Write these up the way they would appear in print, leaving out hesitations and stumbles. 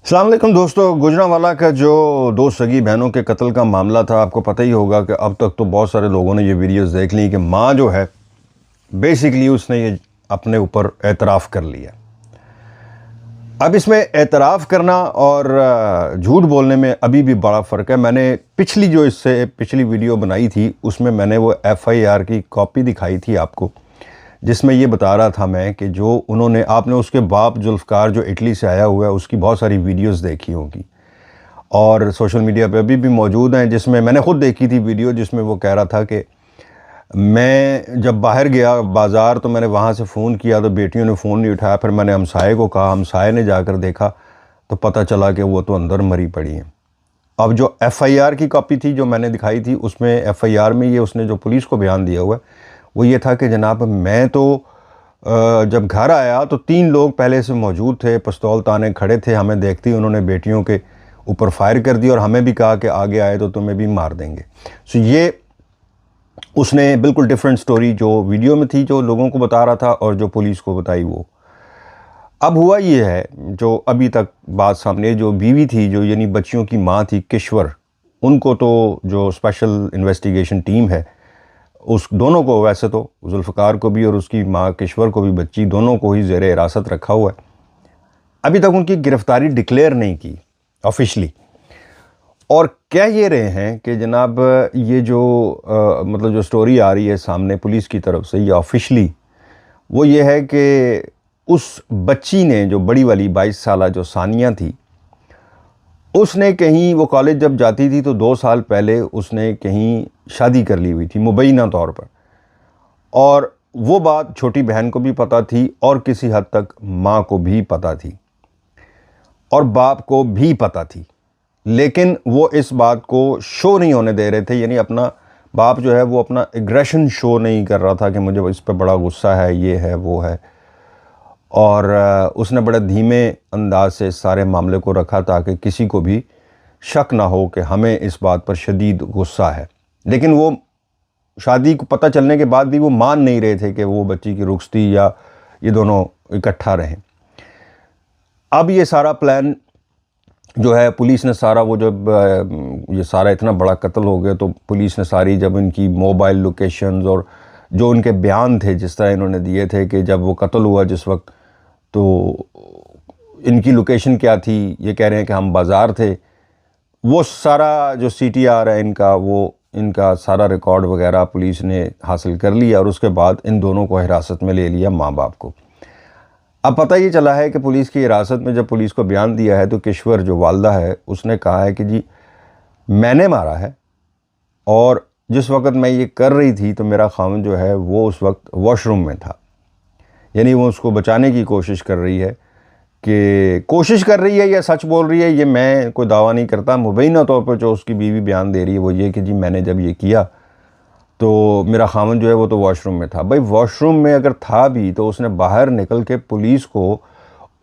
السلام علیکم دوستو، گوجرانوالا کا جو دو سگی بہنوں کے قتل کا معاملہ تھا، آپ کو پتہ ہی ہوگا کہ اب تک تو بہت سارے لوگوں نے یہ ویڈیوز دیکھ لی کہ ماں جو ہے بیسیکلی اس نے یہ اپنے اوپر اعتراف کر لیا۔ اب اس میں اعتراف کرنا اور جھوٹ بولنے میں ابھی بھی بڑا فرق ہے۔ میں نے پچھلی ویڈیو بنائی تھی، اس میں میں نے وہ FIR کی کاپی دکھائی تھی آپ کو، جس میں یہ بتا رہا تھا میں کہ جو آپ نے اس کے باپ ذوالفقار جو اٹلی سے آیا ہوا ہے، اس کی بہت ساری ویڈیوز دیکھی ہوگی اور سوشل میڈیا پہ ابھی بھی موجود ہیں، جس میں نے خود دیکھی تھی ویڈیو، جس میں وہ کہہ رہا تھا کہ میں جب باہر گیا بازار تو میں نے وہاں سے فون کیا تو بیٹیوں نے فون نہیں اٹھایا، پھر میں نے ہمسائے کو کہا، ہمسائے نے جا کر دیکھا تو پتہ چلا کہ وہ تو اندر مری پڑی ہیں۔ اب جو FIR کی کاپی تھی جو میں نے دکھائی تھی، اس میں FIR میں یہ اس نے جو پولیس کو بیان دیا ہوا ہے وہ یہ تھا کہ جناب میں تو جب گھر آیا تو 3 لوگ پہلے سے موجود تھے، پستول تانے کھڑے تھے، ہمیں دیکھتے ہی انہوں نے بیٹیوں کے اوپر فائر کر دی اور ہمیں بھی کہا کہ آگے آئے تو تمہیں بھی مار دیں گے۔ یہ اس نے بالکل ڈیفرنٹ سٹوری جو ویڈیو میں تھی، جو لوگوں کو بتا رہا تھا اور جو پولیس کو بتائی وہ۔ اب ہوا یہ ہے، جو ابھی تک بات سامنے، جو بیوی تھی جو یعنی بچیوں کی ماں تھی کشور، ان کو تو جو اسپیشل انویسٹیگیشن ٹیم ہے اس دونوں کو، ویسے تو ذوالفقار کو بھی اور اس کی ماں کشور کو بھی، بچی دونوں کو ہی زیر حراست رکھا ہوا ہے۔ ابھی تک ان کی گرفتاری ڈکلیئر نہیں کی آفیشلی، اور کہہ یہ رہے ہیں کہ جناب یہ جو مطلب جو سٹوری آ رہی ہے سامنے پولیس کی طرف سے، یہ آفیشلی وہ یہ ہے کہ اس بچی نے، جو بڑی والی 22 سالہ جو ثانیہ تھی، اس نے کہیں، وہ کالج جب جاتی تھی تو 2 سال پہلے اس نے کہیں شادی کر لی ہوئی تھی مبینہ طور پر، اور وہ بات چھوٹی بہن کو بھی پتہ تھی اور کسی حد تک ماں کو بھی پتہ تھی اور باپ کو بھی پتہ تھی، لیکن وہ اس بات کو شو نہیں ہونے دے رہے تھے، یعنی اپنا باپ جو ہے وہ اپنا ایگریشن شو نہیں کر رہا تھا کہ مجھے اس پہ بڑا غصہ ہے، یہ ہے وہ ہے، اور اس نے بڑے دھیمے انداز سے اس سارے معاملے کو رکھا تاکہ کسی کو بھی شک نہ ہو کہ ہمیں اس بات پر شدید غصہ ہے۔ لیکن وہ شادی کو پتہ چلنے کے بعد بھی وہ مان نہیں رہے تھے کہ وہ بچی کی رخصتی یا یہ دونوں اکٹھا رہیں۔ اب یہ سارا پلان جو ہے پولیس نے سارا، وہ جب یہ سارا اتنا بڑا قتل ہو گیا تو پولیس نے ساری، جب ان کی موبائل لوکیشنز اور جو ان کے بیان تھے جس طرح انہوں نے دیے تھے کہ جب وہ قتل ہوا جس وقت، تو ان کی لوکیشن کیا تھی، یہ کہہ رہے ہیں کہ ہم بازار تھے، وہ سارا جو CTR ہے ان کا سارا ریکارڈ وغیرہ پولیس نے حاصل کر لیا اور اس کے بعد ان دونوں کو حراست میں لے لیا، ماں باپ کو۔ اب پتہ یہ چلا ہے کہ پولیس کی حراست میں جب پولیس کو بیان دیا ہے تو کشور جو والدہ ہے اس نے کہا ہے کہ جی میں نے مارا ہے، اور جس وقت میں یہ کر رہی تھی تو میرا خاوند جو ہے وہ اس وقت واش روم میں تھا، یعنی وہ اس کو بچانے کی کوشش کر رہی ہے، کہ کوشش کر رہی ہے یا سچ بول رہی ہے یہ میں کوئی دعویٰ نہیں کرتا۔ مبینہ طور پر جو اس کی بیوی بیان دے رہی ہے وہ یہ کہ جی میں نے جب یہ کیا تو میرا خاوند جو ہے وہ تو واش روم میں تھا۔ بھائی واش روم میں اگر تھا بھی تو اس نے باہر نکل کے پولیس کو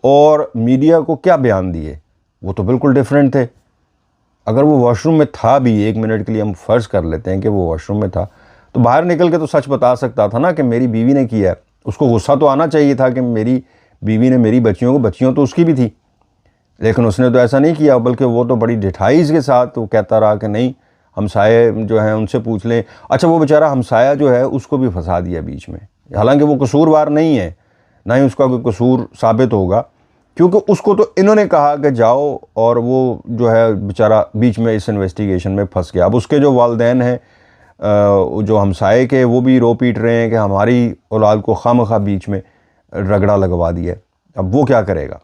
اور میڈیا کو کیا بیان دیے؟ وہ تو بالکل ڈیفرنٹ تھے۔ اگر وہ واش روم میں تھا بھی، 1 منٹ کے لیے ہم فرض کر لیتے ہیں کہ وہ واش روم میں تھا، تو باہر نکل کے تو سچ بتا سکتا تھا نا کہ میری بیوی نے کیا ہے۔ اس کو غصہ تو آنا چاہیے تھا کہ میری بیوی نے میری بچیوں تو اس کی بھی تھی، لیکن اس نے تو ایسا نہیں کیا، بلکہ وہ تو بڑی ڈٹھائیز کے ساتھ وہ کہتا رہا کہ نہیں، ہمسائے جو ہیں ان سے پوچھ لیں۔ اچھا وہ بیچارہ ہمسایہ جو ہے اس کو بھی پھنسا دیا بیچ میں، حالانکہ وہ قصوروار نہیں ہے، نہ ہی اس کا کوئی قصور ثابت ہوگا، کیونکہ اس کو تو انہوں نے کہا کہ جاؤ، اور وہ جو ہے بیچارہ بیچ میں اس انویسٹیگیشن میں پھنس گیا۔ اب اس کے جو والدین ہیں جو ہمسائے کے، وہ بھی رو پیٹ رہے ہیں کہ ہماری اولاد کو خواہ بیچ میں رگڑا لگوا دیا ہے، اب وہ کیا کرے گا؟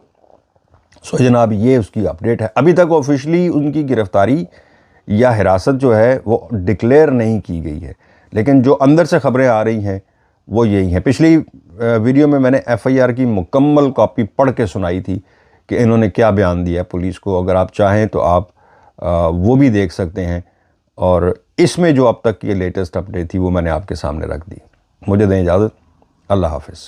سو جناب یہ اس کی اپڈیٹ ہے۔ ابھی تک آفیشلی ان کی گرفتاری یا حراست جو ہے وہ ڈکلیئر نہیں کی گئی ہے، لیکن جو اندر سے خبریں آ رہی ہیں وہ یہی ہیں۔ پچھلی ویڈیو میں نے FIR کی مکمل کاپی پڑھ کے سنائی تھی کہ انہوں نے کیا بیان دیا ہے پولیس کو، اگر آپ چاہیں تو آپ وہ بھی دیکھ سکتے ہیں، اور اس میں جو اب تک کی لیٹسٹ اپڈیٹ تھی وہ میں نے آپ کے سامنے رکھ دی۔ مجھے دیں اجازت، اللہ حافظ۔